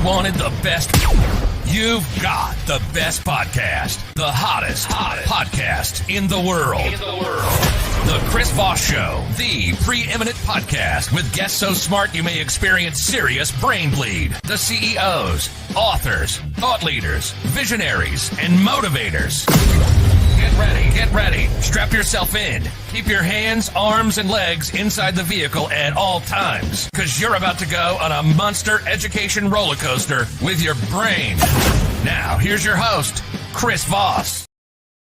wanted the best? You've got the best podcast, the hottest podcast in the world. The Chris Voss Show, the preeminent podcast with guests so smart you may experience serious brain bleed. The CEOs, authors, thought leaders, visionaries, and motivators. Get ready. Strap yourself in. Keep your hands, arms, and legs inside the vehicle at all times, because you're about to go on a monster education roller coaster with your brain. Now, here's your host, Chris Voss.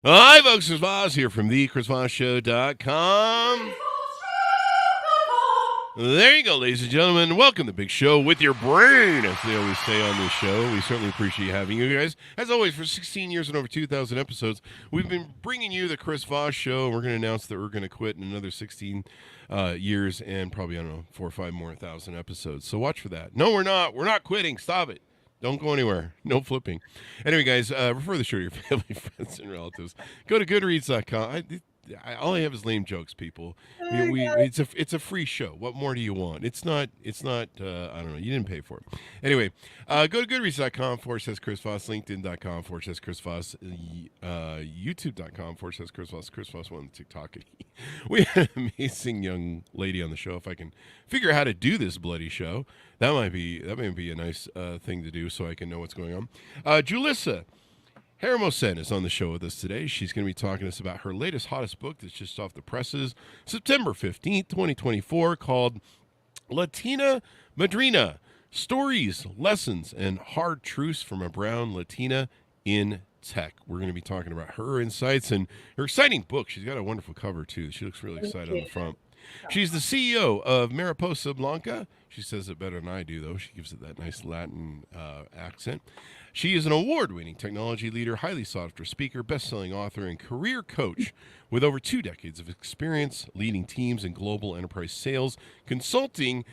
Hi, folks. Chris Voss here from thechrisvossshow.com. There you go, ladies and gentlemen. Welcome to the big show with your brain, as they always say on this show. We certainly appreciate having you guys. As always, for 16 years and over 2,000 episodes, we've been bringing you the Chris Voss Show. We're going to announce that we're going to quit in another 16 years and probably, 4 or 5 more thousand episodes. So watch for that. No, we're not. We're not quitting. Stop it. Don't go anywhere. No flipping. Anyway, guys, refer the show to your family, friends, and relatives. Go to Goodreads.com. All I have is lame jokes, people. It's a free show. What more do you want? It's not. I don't know. You didn't pay for it. Anyway, go to Goodreads.com/Chris Voss, LinkedIn.com/Chris Voss, YouTube.com/Chris Voss, Chris Voss on TikTok. We had an amazing young lady on the show. If I can figure out how to do this bloody show, that might be a nice thing to do, so I can know what's going on. Julissa Germosén is on the show with us today. She's going to be talking to us about her latest, hottest book that's just off the presses, September 15th, 2024, called Latina Madrina, Stories, Lessons, and Hard Truths from a Brown Latina in Tech. We're going to be talking about her insights and her exciting book. She's got a wonderful cover, too. She looks really excited on the front. She's the CEO of Mariposa Blanca. She says it better than I do, though. She gives it that nice Latin accent. She is an award-winning technology leader, highly sought-after speaker, best-selling author, and career coach with over 2 decades of experience leading teams in global enterprise sales, consulting,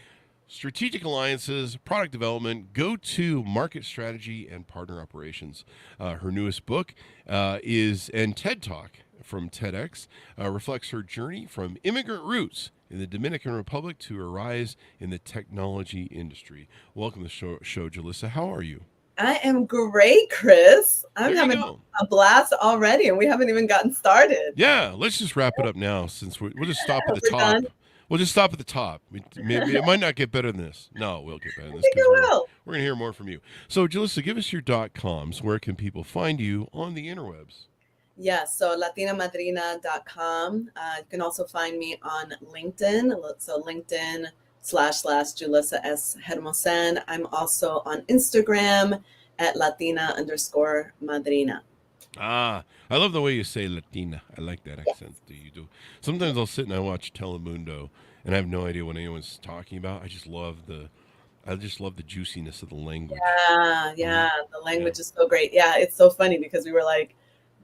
strategic alliances, product development, go-to market strategy, and partner operations. Her newest book is TED Talk from TEDx reflects her journey from immigrant roots in the Dominican Republic to her rise in the technology industry. Welcome to the show, Julissa. How are you? I am great, Chris. I'm having a blast already, and we haven't even gotten started. Yeah, let's just wrap it up now, since we'll just stop at the top. Done? We'll just stop at the top. It might not get better than this. No, we'll get better than this. I think it will. We're going to hear more from you. So, Julissa, give us your .coms. Where can people find you on the interwebs? Yes, so LatinaMadrina.com. You can also find me on LinkedIn. So LinkedIn /Julissa S. Germosén. I'm also on Instagram at Latina_Madrina. I love the way you say Latina. I like that accent that you do. Sometimes I'll sit and I watch Telemundo and I have no idea what anyone's talking about. I just love the juiciness of the language. Yeah. The language is so great. Yeah, it's so funny because we were like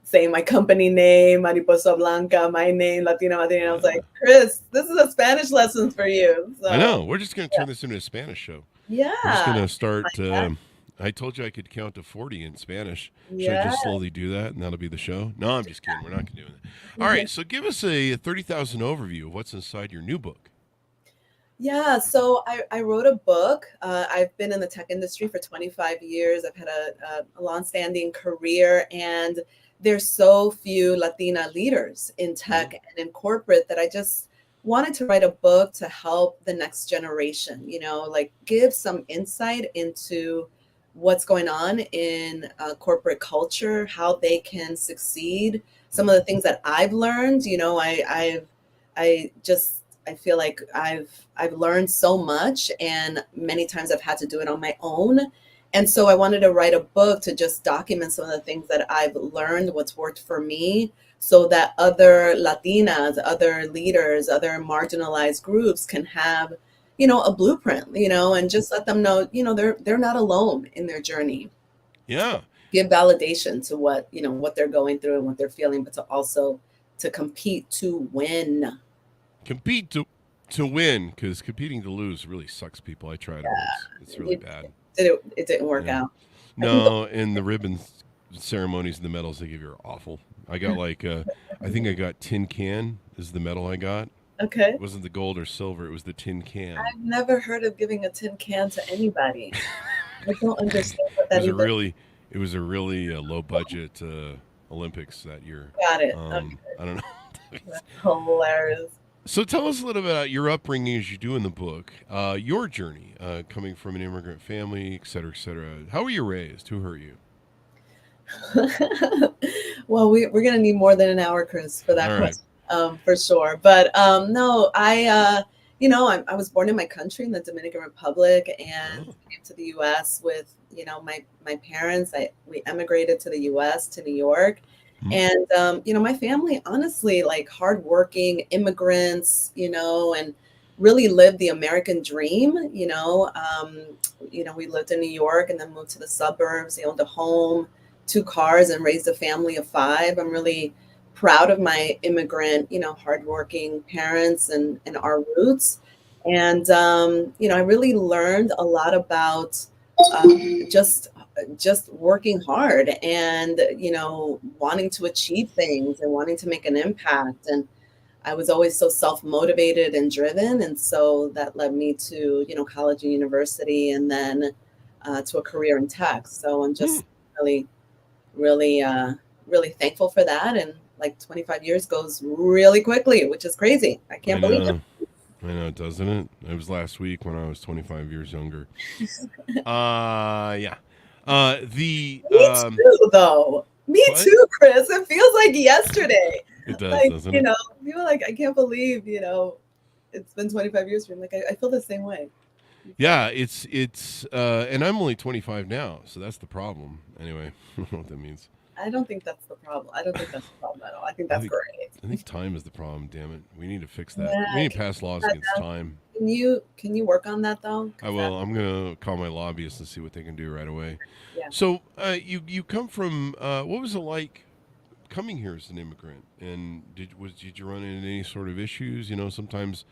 saying my company name, Mariposa Blanca, my name, Latina Madrina. I was like, Chris, this is a Spanish lesson for you. So, I know. We're just going to turn this into a Spanish show. Yeah. We're just going to start. I told you I could count to 40 in Spanish. Should I just slowly do that and that'll be the show? No, I'm just kidding. We're not going to do that. All right. So give us a 30,000 overview of what's inside your new book. Yeah, so I wrote a book. I've been in the tech industry for 25 years. I've had a longstanding career, and there's so few Latina leaders in tech and in corporate that I just wanted to write a book to help the next generation, give some insight into what's going on in corporate culture, how they can succeed. Some of the things that I've learned, I feel like I've learned so much, and many times I've had to do it on my own. And so I wanted to write a book to just document some of the things that I've learned, what's worked for me, so that other Latinas, other leaders, other marginalized groups can have, a blueprint, and just let them know, they're not alone in their journey. Yeah. Give validation to what they're going through and what they're feeling, but to also to compete to win. Compete to win, because competing to lose really sucks, people. I tried it once. It's really bad. It didn't work out. No, and the ribbons ceremonies and the medals they give you are awful. I got I think I got tin can is the medal I got. Okay. It wasn't the gold or silver. It was the tin can. I've never heard of giving a tin can to anybody. I don't understand what It that was a even. really, it was a really low budget Olympics that year. Got it. Okay, I don't know. that's hilarious. So tell us a little bit about your upbringing as you do in the book, your journey coming from an immigrant family, et cetera, et cetera. How were you raised? Who hurt you? Well, we're gonna need more than an hour, Chris, for that All right. question, for sure. But no, I was born in my country in the Dominican Republic and Oh. came to the U.S. with my parents. We emigrated to the U.S. to New York, Hmm. and my family, honestly, like hardworking immigrants, and really lived the American dream. We lived in New York and then moved to the suburbs. They owned a home, two cars, and raised a family of five. I'm really proud of my immigrant, hardworking parents and our roots. And I really learned a lot about just working hard and wanting to achieve things and wanting to make an impact. And I was always so self-motivated and driven, and so that led me to college and university, and then to a career in tech. So I'm Hmm. just really really really thankful for that. And like 25 years goes really quickly, which is crazy. I I can't believe it. know. I know, doesn't it? It was last week when I was 25 years younger. Yeah. The Me too, though. Me what? too, Chris. It feels like yesterday. It does, Like, doesn't it? people like, I can't believe, it's been 25 years for me. Like, I feel the same way. Yeah, it's and I'm only 25 now, so that's the problem. Anyway, I don't know what that means. I don't think that's the problem. I don't think that's the problem at all. I think I that's think great. I think time is the problem, damn it. We need to fix that. Yeah, We need to pass laws against time. can you work on that though? I Because that, will. I'm going to call my lobbyists and see what they can do right away. yeah. So, you come from what was it like coming here as an immigrant? And did you run into any sort of issues? Sometimes,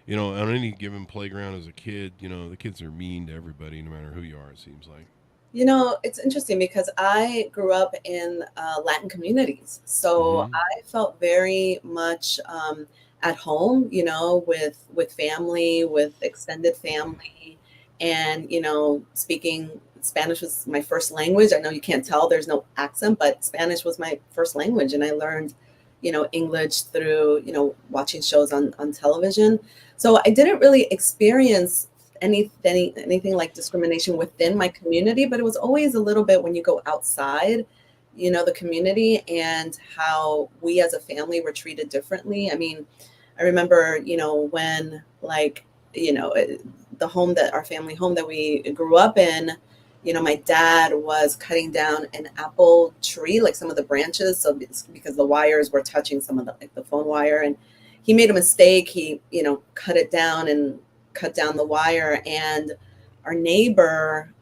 on any given playground as a kid, the kids are mean to everybody, no matter who you are. It seems like. It's interesting because I grew up in Latin communities. So Mm-hmm. I felt very much at home, with family, with extended family. And, speaking Spanish was my first language. I know you can't tell, there's no accent, but Spanish was my first language. And I learned, English through, watching shows on television. So I didn't really experience anything like discrimination within my community, but it was always a little bit when you go outside, the community, and how we as a family were treated differently. I mean, I remember, when like, the home that our family home that we grew up in, my dad was cutting down an apple tree, like some of the branches. So because the wires were touching some of the phone wire, and he made a mistake. He, cut it down and cut down the wire. And our neighbor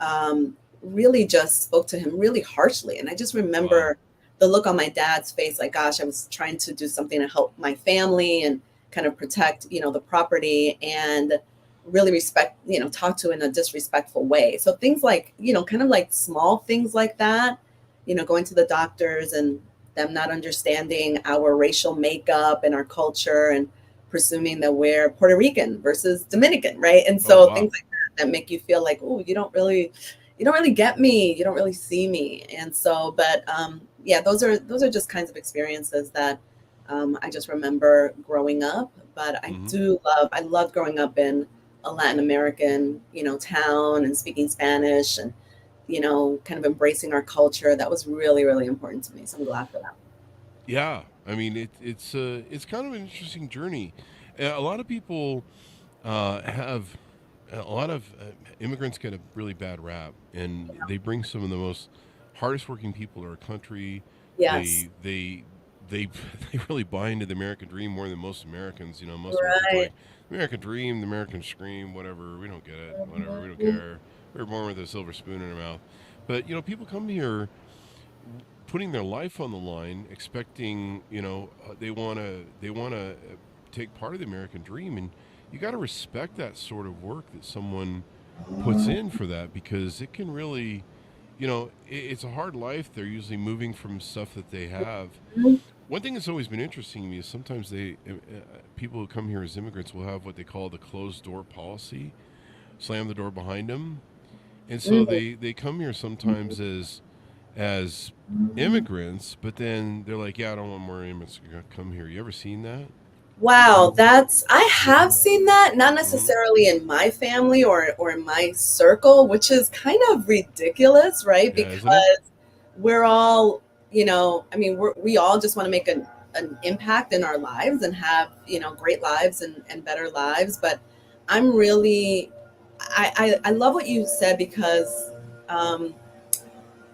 really just spoke to him really harshly. And I just Wow. remember the look on my dad's face, like, gosh, I was trying to do something to help my family and kind of protect, the property, and really respect, talk to in a disrespectful way. So things like, kind of like small things like that, going to the doctors and them not understanding our racial makeup and our culture, and presuming that we're Puerto Rican versus Dominican, right? And Oh so wow. things like that make you feel like, oh, you don't really get me, you don't really see me. And so, but yeah, those are just kinds of experiences that I just remember growing up. But Mm-hmm. I loved growing up in a Latin American, town, and speaking Spanish, and kind of embracing our culture. That was really, really important to me. So I'm glad for that. Yeah. I mean, it's kind of an interesting journey. A lot of people have a lot of immigrants get a really bad rap, and they bring some of the most hardest working people to our country. Yes. They they really buy into the American dream more than most Americans. Most Americans are Right. like American dream, the American scream, whatever. We don't get it. Whatever. We don't Mhm. care. We were born with a silver spoon in our mouth. But people come here putting their life on the line, expecting they want to take part of the American dream, and you got to respect that sort of work that someone puts in for that, because it can really, it's a hard life. They're usually moving from stuff that they have. Mhm. One thing that's always been interesting to me is sometimes people who come here as immigrants will have what they call the closed door policy, slam the door behind them, And so they come here sometimes as immigrants, but then they're like, yeah, I don't want more immigrants to come here. You ever seen that? Wow, I have seen that, not Hmm. necessarily in my family or in my circle, which is kind of ridiculous, right? Yeah, isn't it? Because we're all, I mean, we all just want to make an impact in our lives and have, great lives and better lives. But I'm really, I love what you said because um,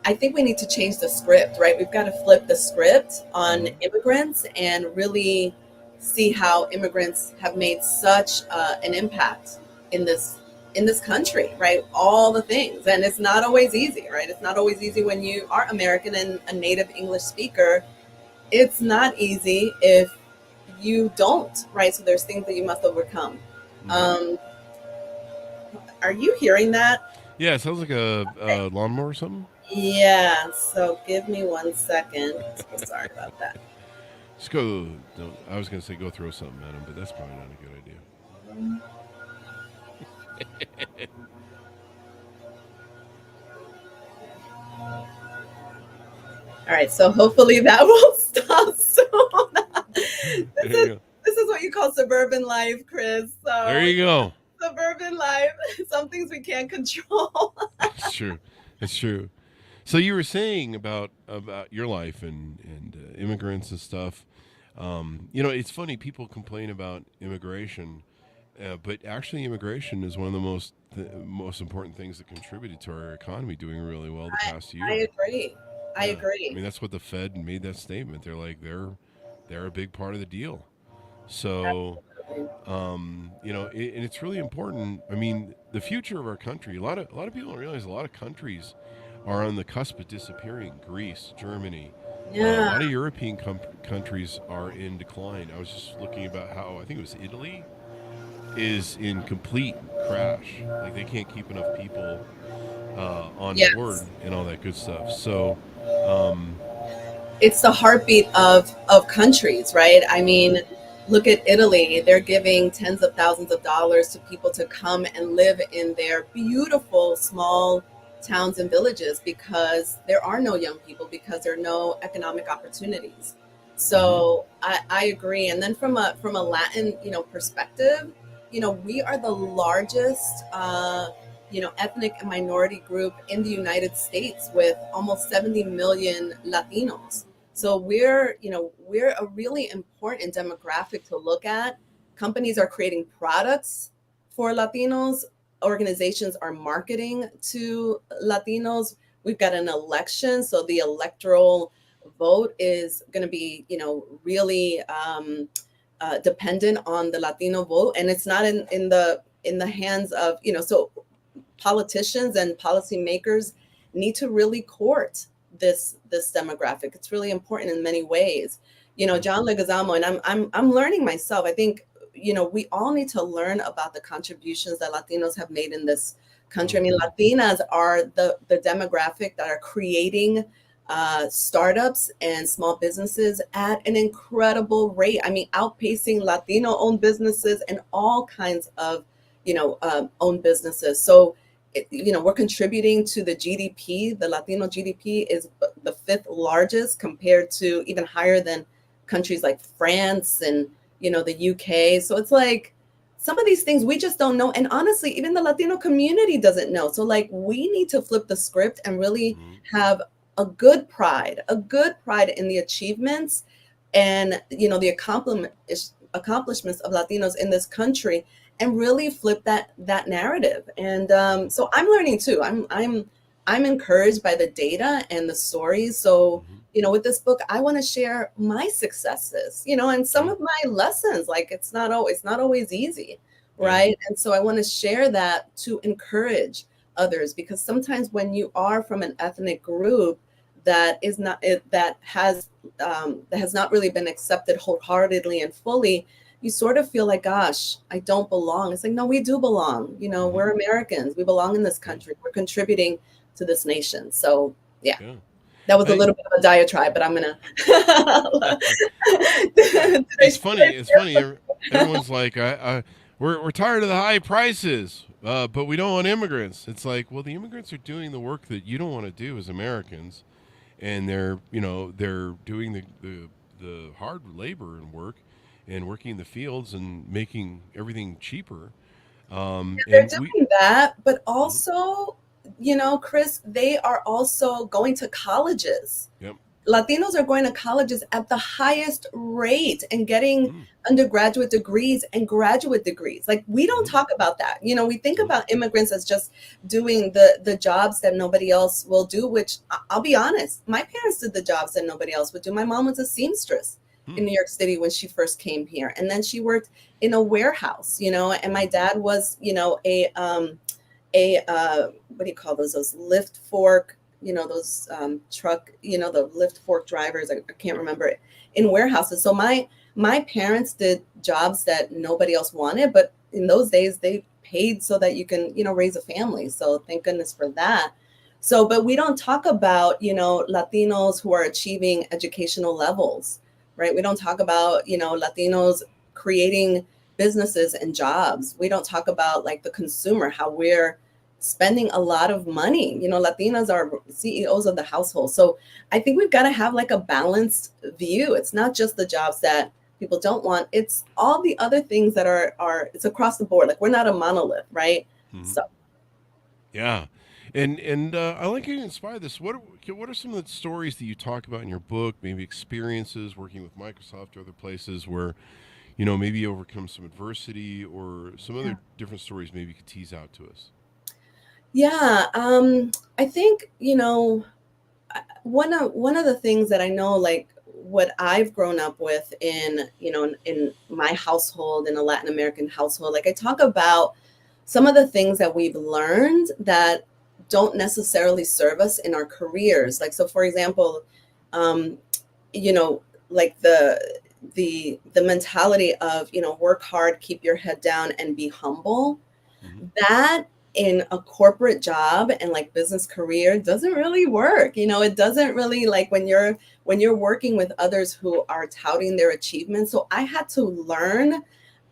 I think we need to change the script, right? We've got to flip the script on Hmm. immigrants and really see how immigrants have made such an impact in this country, right? All the things, and it's not always easy, right? It's not always easy when you are American and a native English speaker. It's not easy if you don't, right? So there's things that you must overcome. Hmm. Um, are you hearing that? Yeah, it sounds like a lawnmower or something. Yeah. So give me 1 second. So sorry about that. Just go. Don't, I was gonna say go throw something at him, but that's probably not a good idea. All right, so hopefully that will stop soon. There you go. This is what you call suburban life, Chris. There So you go. suburban life, some things we can't control. That's true. That's true. So you were saying about your life and immigrants and stuff. It's funny. People complain about immigration, but actually, immigration is one of the most important things that contributed to our economy doing really well the past I year. agree. I Yeah, I agree. mean that's what the Fed made that statement. They're like they're a big part of the deal. So Absolutely. and it's really important. I mean, the future of our country. A lot of people don't realize a lot of countries are on the cusp of disappearing. Greece, Germany, a Yeah. lot of European countries are in decline. I was just looking about how I think it was Italy is in complete crash. Like they can't keep enough people on Yes. board and all that good stuff. So, um, It's the heartbeat of countries, right? I mhm, mean, look at Italy. They're giving tens of thousands of dollars to people to come and live in their beautiful small towns and villages because there are no young people because there are no economic opportunities. mhm, So I agree. And then from a Latin, perspective, we are the largest ethnic and minority group in the United States with almost 70 million Latinos. So we're a really important demographic to look at. Companies are creating products for Latinos. Organizations are marketing to Latinos. We've got an election, so the electoral vote is going to be, really dependent on the Latino vote, and it's not in the hands of, so politicians and policymakers need to really court this demographic. It's really important in many ways. mhm, John Leguizamo, and I'm learning myself. I think we all need to learn about the contributions that Latinos have made in this country. I oh mean, yeah, Latinas are the demographic that are creating startups and small businesses at an incredible rate. I mean, outpacing Latino-owned businesses and all kinds of owned businesses. So we're contributing to the GDP. The Latino GDP is the fifth largest compared to even higher than countries like France and the UK. So it's like some of these things we just don't know, and honestly even the Latino community doesn't know. So like we need to flip the script and really mhm, have a good pride in the achievements and the accomplishments of Latinos in this country, and really flip that narrative. And so I'm learning too. I'm encouraged by the data and the stories. So mhm, with this book, I want to share my successes, and some yeah, of my lessons. Like it's not always easy, yeah, right? And so I want to share that to encourage others, because sometimes when you are from an ethnic group that has not really been accepted wholeheartedly and fully, you sort of feel like, gosh, I don't belong. It's like, no, we do belong. mhm, We're Americans. We belong in this yeah, country. We're contributing to this nation. So, yeah, yeah. that was a I little bit of a diatribe, but I'm gonna. it's Today's funny. It's funny. Everyone's like, we're tired of the high prices, but we don't want immigrants. It's like, well, the immigrants are doing the work that you don't want to do as Americans, and they're doing the hard labor and work, and working in the fields and making everything cheaper. They're And we, doing that, but Mhm. also, Chris, they are also going to colleges. Yep. Latinos are going to colleges at the highest rate and getting Mm, undergraduate degrees and graduate degrees. Like we don't mhm, talk about that. We think mhm, about immigrants as just doing the jobs that nobody else will do, which I'll be honest, my parents did the jobs that nobody else would do. My mom was a seamstress in mm, New York City when she first came here. And then she worked in a warehouse, and my dad was, a what do you call those lift fork, those truck, the lift fork drivers, I can't remember it, in warehouses. So my parents did jobs that nobody else wanted, but in those days they paid so that you can raise a family, so thank goodness for that. So but we don't talk about Latinos who are achieving educational levels, right? We don't talk about Latinos creating businesses and jobs. We don't talk about like the consumer, how we're spending a lot of money. Latinas are CEOs of the household. So I think we've got to have like a balanced view. It's not just the jobs that people don't want. It's all the other things that are it's across the board. Like we're not a monolith, right? mhm. So Yeah, and I like you inspire this. What are some of the stories that you talk about in your book? Maybe experiences working with Microsoft or other places where maybe you overcome some adversity or some yeah. other different stories. Maybe you could tease out to us. Yeah, I think, one of the things that I know, like what I've grown up with in my household, in a Latin American household, like I talk about some of the things that we've learned that don't necessarily serve us in our careers. Like, so for example, um, you know, like the mentality of, work hard, keep your head down and be humble, Hmm. that in a corporate job and like business career doesn't really work. It doesn't really, like when you're working with others who are touting their achievements. So I had to learn.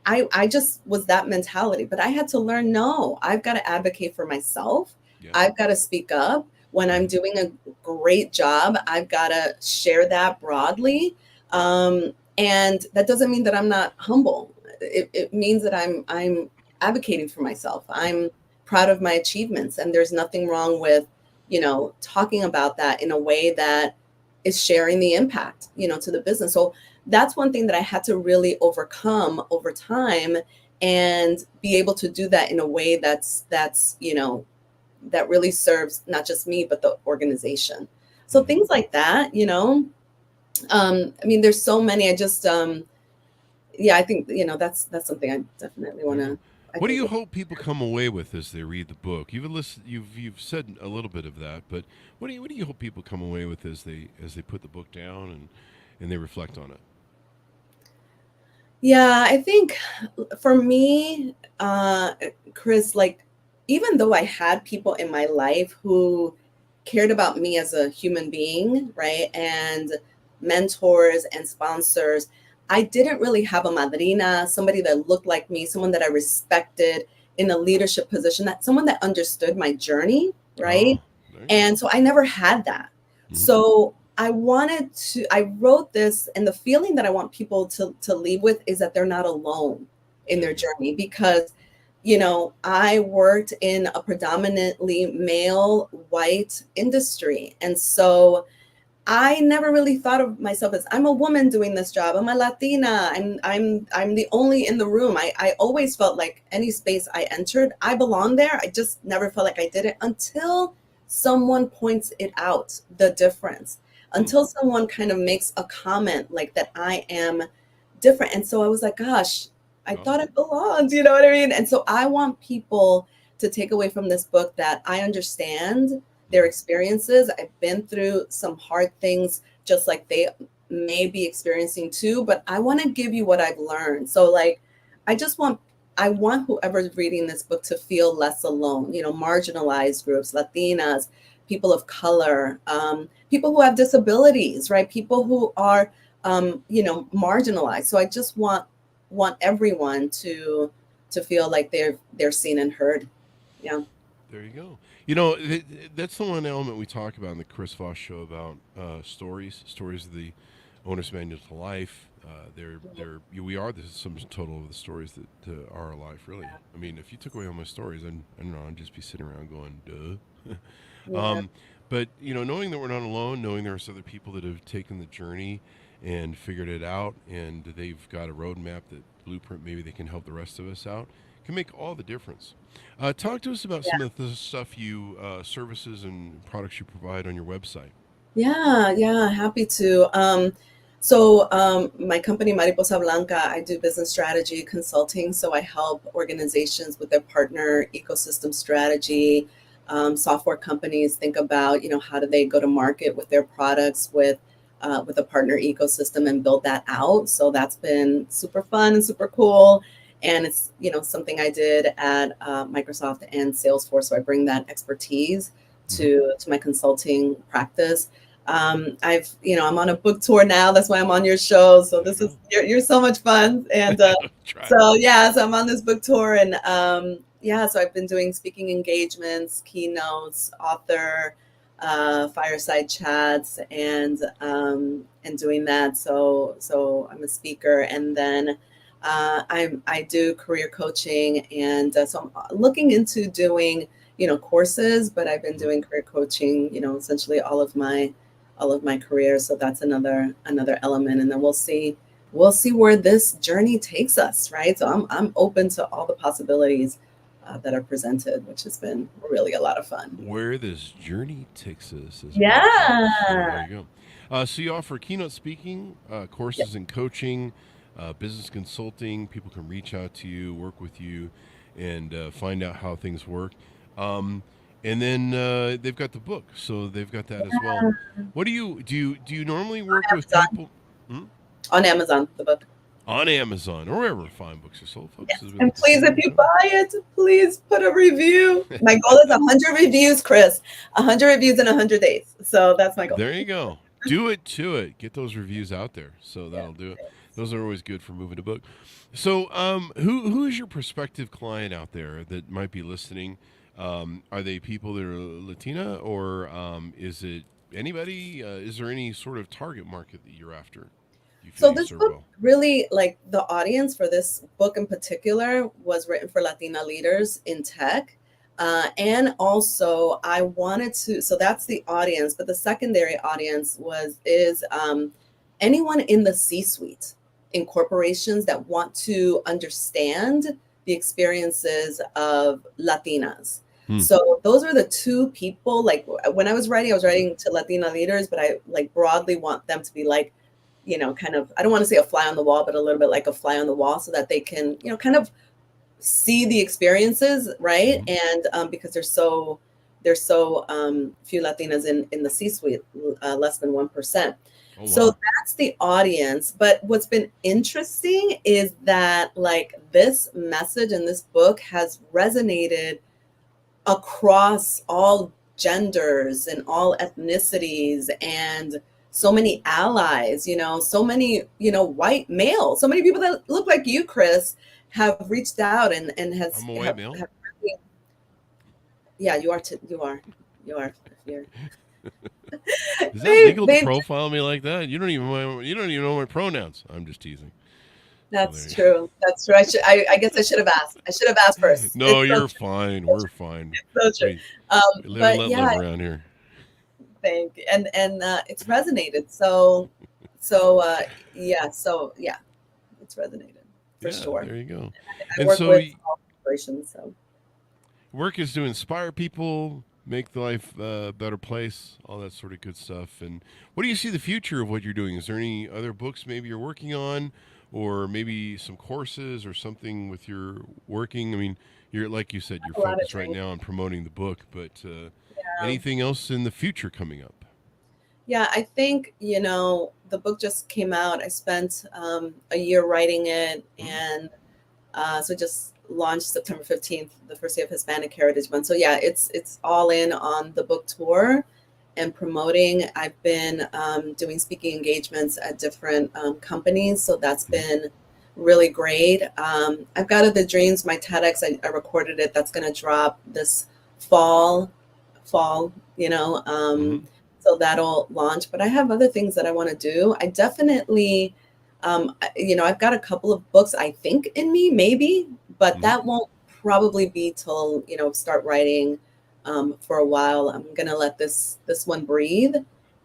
I just was that mentality, but I had to learn, no, I've got to advocate for myself. Yeah. I've got to speak up when I'm Hmm. doing a great job. I've got to share that broadly. And that doesn't mean that I'm not humble. It means that I'm advocating for myself. I'm proud of my achievements, and there's nothing wrong with, talking about that in a way that is sharing the impact, to the business. So that's one thing that I had to really overcome over time, and be able to do that in a way that really serves not just me but the organization. So Hmm. things like that, I mean, there's so many. I just yeah, I think that's something I definitely want Yeah. to, I What do think. you hope people come away with as they read the book? You've said a little bit of that, but what do you hope people come away with as they put the book down and they reflect on it? Yeah, I think for me, Chris, like even though I had people in my life who cared about me as a human being, right? And mentors and sponsors, I didn't really have a madrina, somebody that looked like me, someone that I respected in a leadership position, that someone that understood my journey, right? Oh, there you go. And so I never had that. Hmm. So I wrote this, and the feeling that I want people to leave with is that they're not alone in their Yeah. journey, because I worked in a predominantly male white industry. And so I never really thought of myself as, I'm a woman doing this job. I'm a Latina. I'm the only in the room. I always felt like any space I entered, I belonged there. I just never felt like I did it until someone points it out, the difference. Hmm. Until someone kind of makes a comment like that I am different. And so I was like, gosh, I Oh. thought I belonged, you know what I mean? And so I want people to take away from this book that I understand their Hmm. experiences. I've been through some hard things just like they may be experiencing too, but I want to give you what I've learned. So like I just want I want whoever's reading this book to feel less alone, marginalized groups, Latinas, people of color, people who have disabilities, right? People who are marginalized. So I just want everyone to feel like they're seen and heard. Yeah. There you go. You know, that's the one element we talk about in the Chris Voss show about stories. Stories of the owner's manual to life. We are the sum total of the stories that are our life, really. I mean, if you took away all my stories, I don't know, I'd just be sitting around going, duh. Yeah. But, you know, knowing that we're not alone, knowing there's other people that have taken the journey and figured it out, and they've got a roadmap, that blueprint, maybe they can help the rest of us out, can make all the difference. Talk to us about Yeah. some of the stuff services and products you provide on your website. Yeah, happy to. My company Mariposa Blanca, I do business strategy consulting. So I help organizations with their partner ecosystem strategy. Software companies think about, how do they go to market with their products with a partner ecosystem and build that out. So that's been super fun and super cool. And it's, something I did at Microsoft and Salesforce. So I bring that expertise to my consulting practice. I'm on a book tour now. That's why I'm on your show. So you're so much fun. And so I'm on this book tour, and so I've been doing speaking engagements, keynotes, author, fireside chats, and doing that. So I'm a speaker, and then I do career coaching, and so I'm looking into doing courses, but I've been doing career coaching essentially all of my career. So that's another element, and then we'll see where this journey takes us, right? So I'm open to all the possibilities that are presented, which has been really a lot of fun. Where this journey takes us. There you go. So you offer keynote speaking, courses in coaching, business consulting. People can reach out to you, work with you, and find out how things work. And then they've got the book, so they've got that as well. What do you normally work with people? On Amazon, the book. On Amazon or wherever fine books are sold, folks. Yes. And please, if you buy it, please put a review. My goal is 100 reviews, Chris. 100 reviews in 100 days. So that's my goal. There you go. Do it to it. Get those reviews out there. So that'll do it. Those are always good for moving a book. So who is your prospective client out there that might be listening? Are they people that are Latina, or is it anybody? Is there any sort of target market that you're after? So this book really, like, the audience for this book in particular was written for Latina leaders in tech. And also I wanted to, so that's the audience, but the secondary audience is anyone in the C-suite in corporations that want to understand the experiences of Latinas. So those are the two people. Like, when I was writing to Latina leaders, but I broadly want them to be like, kind of, I don't want to say a fly on the wall, but a little bit like a fly on the wall, so that they can, kind of see the experiences, right? And because there's so few Latinas in the C-suite, less than 1%. Oh, wow. So that's the audience. But what's been interesting is that, like, this message in this book has resonated across all genders and all ethnicities, and so many allies, so many, white males, so many people that look like you, Chris, have reached out and has. I'm a white male. Yeah, you are. You're. Is that legal to profile me like that? You don't even know my pronouns. I'm just teasing. That's true. That's true. I guess I should have asked. I should have asked first. No, you're fine. We're fine. It's so true. Live around here. Thank you. And it's resonated. So it's resonated for sure. There you go. I work with all corporations. So work is to inspire people, make the life a better place, all that sort of good stuff. And what do you see the future of what you're doing? Is there any other books maybe you're working on, or maybe some courses or something with your working? I mean, you're, like you said, you're focused right now on promoting the book, but anything else in the future coming up? Yeah, I think, the book just came out. I spent a year writing it, and so just launched September 15th, the first day of Hispanic Heritage Month. So yeah, it's all in on the book tour and promoting. I've been doing speaking engagements at different companies. So that's been really great. I've got other dreams. My TEDx, I recorded it. That's going to drop this fall, Mm-hmm. so that'll launch. But I have other things that I want to do. I definitely, I've got a couple of books I think in me, maybe, but Mm-hmm. that won't probably be till, start writing for a while. I'm gonna let this one breathe.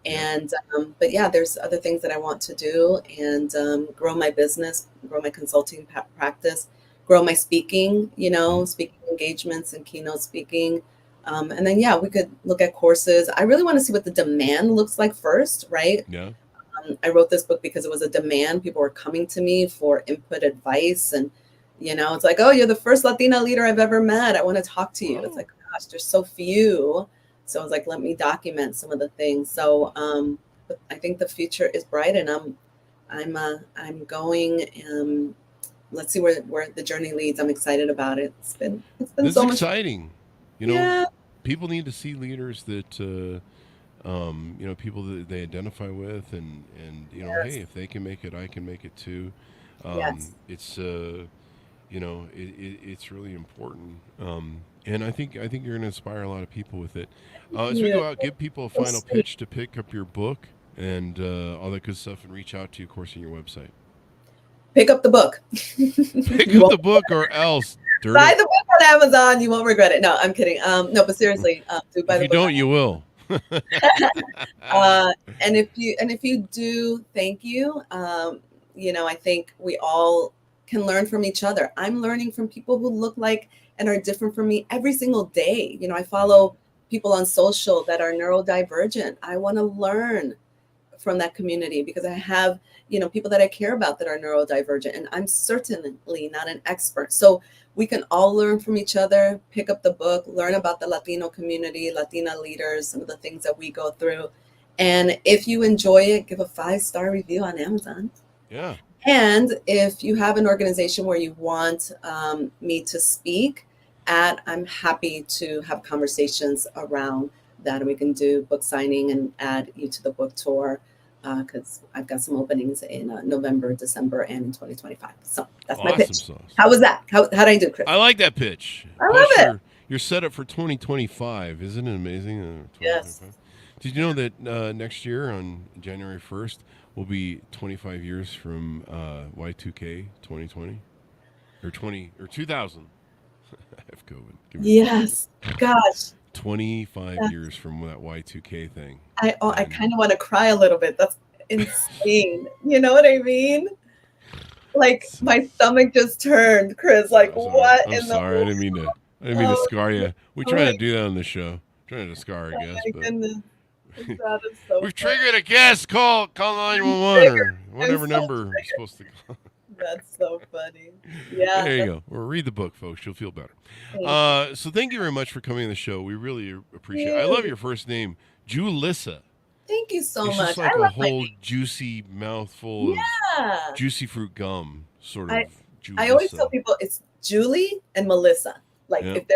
Yeah. And but yeah, there's other things that I want to do, and grow my business, grow my consulting practice, grow my speaking, Mm-hmm. speaking engagements and keynote speaking. And then, yeah, we could look at courses. I really want to see what the demand looks like first, right? Yeah. I wrote this book because it was a demand. People were coming to me for input, advice, and it's like, oh, you're the first Latina leader I've ever met. I want to talk to you. It's Oh. like, gosh, there's so few. So I was like, let me document some of the things. So, but I think the future is bright, and I'm going. Let's see where the journey leads. I'm excited about it. It's been This is so much. exciting. You know, Yeah. people need to see leaders that people that they identify with, and hey, Yes. if they can make it, I can make it too. Yes. It's it's really important. And I think you're going to inspire a lot of people with it. As we Yeah. go out, give people a So final sweet. pitch to pick up your book and all that good stuff, and reach out to you, of course, on your website. Pick up the book. Pick You up the won't book, or else, darn buy it. the book on Amazon. You won't regret it. No, I'm kidding. No, but seriously, do buy If the you book don't, you will. and if you do, thank you. I think we all can learn from each other. I'm learning from people who look like and are different from me every single day. I Mhm. follow people on social that are neurodivergent. I want to learn from that community because I have, people that I care about that are neurodivergent, and I'm certainly not an expert. So we can all learn from each other, pick up the book, learn about the Latino community, Latina leaders, some of the things that we go through. And if you enjoy it, give a 5-star review on Amazon. Yeah. And if you have an organization where you want me to speak at, I'm happy to have conversations around that. And we can do book signing and add you to the book tour because I've got some openings in November, December, and in 2025. So that's my Awesome pitch. sauce. How was that? How did I do, Chris? I like that pitch. I Plus, love it. you're set up for 2025. Isn't it amazing? Yes. 2025. Did you know that next year on January 1st will be 25 years from Y2K 2020 or 2000? I have COVID. Give me a break. Yes. Gosh. 25 That's, years from that Y2K thing, I and kind of want to cry a little bit. That's insane. You know what I mean? Like so, my stomach just turned, Chris. Like I'm sorry. what I'm in the sorry. I world? didn't mean to. I didn't mean to Oh, scar you. We oh try my, to do that on the show. Trying to scar our oh guests, my but goodness. That is so we've funny. triggered a guest. Call I'm 911 triggered. or I'm whatever so number we're triggered. supposed to call. That's so funny. Yeah, There you that's, go. Or read the book, folks. You'll feel better. thank you. So thank you very much for coming on the show. We really appreciate it. I love You. your first name, Julissa. Thank you so It's just much. like I a love my whole juicy mouthful name. of Yeah. juicy fruit gum, sort I of I always tell Julissa. people it's Julie and Melissa. Like Yeah. if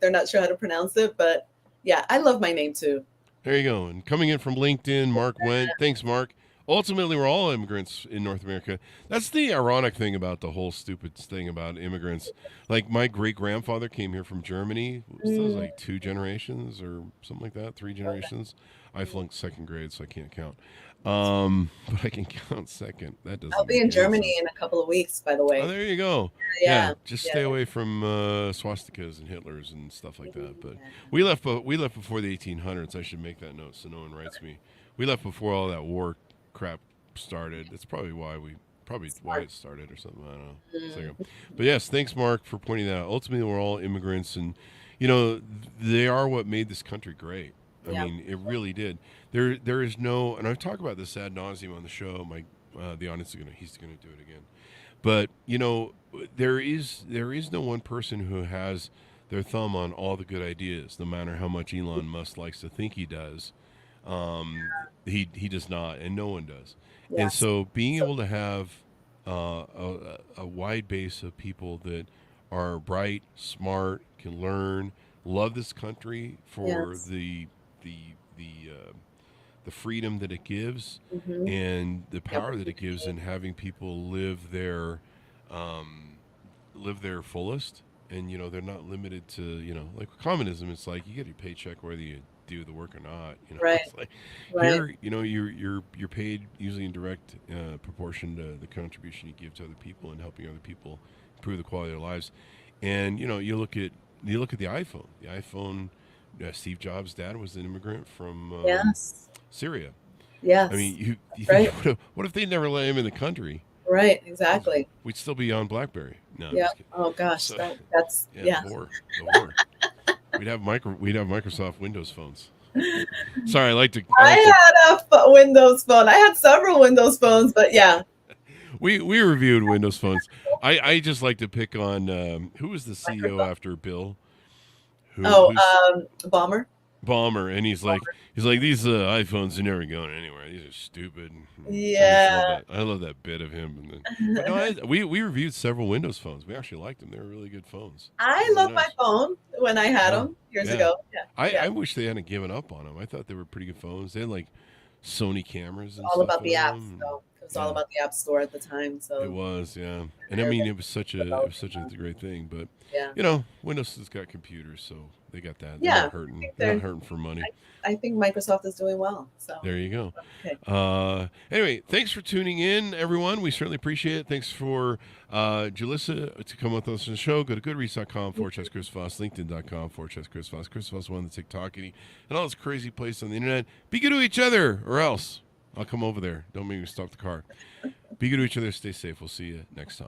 they're not sure how to pronounce it, but yeah, I love my name too. There you go. And coming in from LinkedIn, Mark went. Thanks, Mark. Ultimately, we're all immigrants in North America. That's the ironic thing about the whole stupid thing about immigrants. Like my great grandfather came here from Germany. That was Mm, like 2 generations or something like that, 3 generations. I okay. flunked second grade, so I can't count. That's fine. But I can count second. That I'll doesn't be make in any Germany sense. in a couple of weeks, by the Oh, way. there you go. Yeah, Yeah, just yeah, stay away from swastikas and Hitlers and stuff like that. But yeah. we left before the 1800s. I should make that note so no one writes me. We left before all that war crap started. That's probably why Smart. it started or something. I don't know. So, Mm, but yes, thanks, Mark, for pointing that out. Ultimately, we're all immigrants, and you know they are what made this country great. I yeah, mean, it really did. There is no, and I've talked about this ad nauseum on the show. The audience is he's gonna do it again. But there is no one person who has their thumb on all the good ideas, no matter how much Elon Musk likes to think he does. He does not, and no one does. And yes. so, being So able to have a wide base of people that are bright, smart, can learn, love this country for yes. the the the freedom that it gives Mm-hmm. and the The power that it gives opportunity. in having people live their live their fullest, and they're not limited to like communism. It's like you get your paycheck whether you do the work or not. Right. It's like Right. here, you're paid usually in direct proportion to the contribution you give to other people and helping other people improve the quality of their lives. And you look at the iPhone. The iPhone. Steve Jobs' dad was an immigrant from Yes. Syria. Yes. I mean, you That's think right. what if they never let him in the country? Right. Exactly. We'd still be on BlackBerry. No, I'm Yeah. just kidding. Oh gosh. So, That's yeah, yeah. the war. We'd have Microsoft Windows phones. Sorry, I like to. I had a Windows phone. I had several Windows phones, but yeah. We reviewed Windows phones. I just like to pick on who was the CEO Microsoft. after Bill? Oh, Who's Bomber. Bomber, and he's like these iPhones are never going anywhere. These are stupid. Yeah. I love that bit of him. And then, but no, we reviewed several Windows phones. We actually liked them. They were really good phones. I Really love my nice. phone when I had Yeah, them years yeah. ago. Yeah. I Yeah. wish they hadn't given up on them. I thought they were pretty good phones. They had like Sony cameras and All stuff about in the apps. them. So it was all Yeah, about the App Store at the time. it So was. Yeah, and I they're mean it was such developing. a great thing. But Yeah. Windows has got computers, so they got that. They're Yeah. not I hurting. think They're not they're. hurting for money. I think Microsoft is doing well. So There you go. okay. Anyway, thanks for tuning in, everyone. We certainly appreciate it. Thanks for Julissa to come with us on the show. Go to goodreads.com/Chris Voss, LinkedIn.com/Chris Voss, Chris Voss one, the TikTok, and all this crazy place on the internet. Be good to each other, or else I'll come over there. Don't make me stop the car. Be good to each other. Stay safe. We'll see you next time.